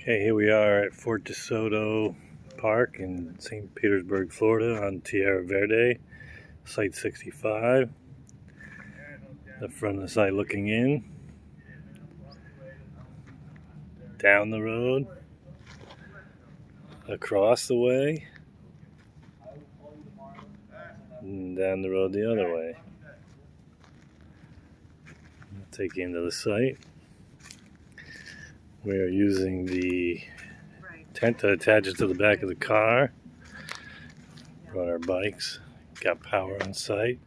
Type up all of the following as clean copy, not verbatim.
Okay, here we are at Fort Desoto Park in St. Petersburg, Florida on Tierra Verde, Site 65. The front of the site looking in, down the road, across the way, and down the road the other way. I'll take you into the site. We are using the tent that attaches to the back of the car. Brought our bikes, got power on site,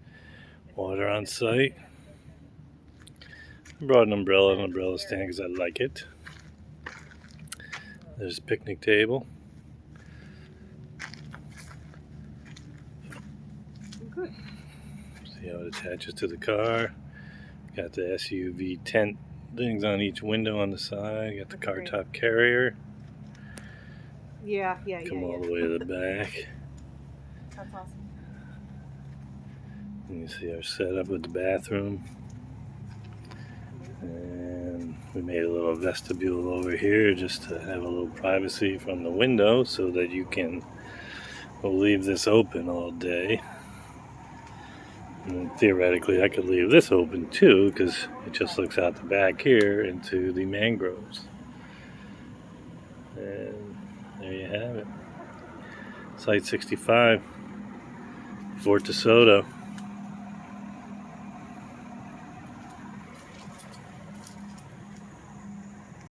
water on site. Brought an umbrella stand because I like it. There's a picnic table. Good. See how it attaches to the car. Got the SUV tent things on each window on the side. Got the car top carrier. Yeah. Come all the way to the back. That's awesome. And you see our setup with the bathroom. And we made a little vestibule over here just to have a little privacy from the window so that you can leave this open all day. And theoretically, I could leave this open too because it just looks out the back here into the mangroves. And there you have it. Site 65, Fort Desoto.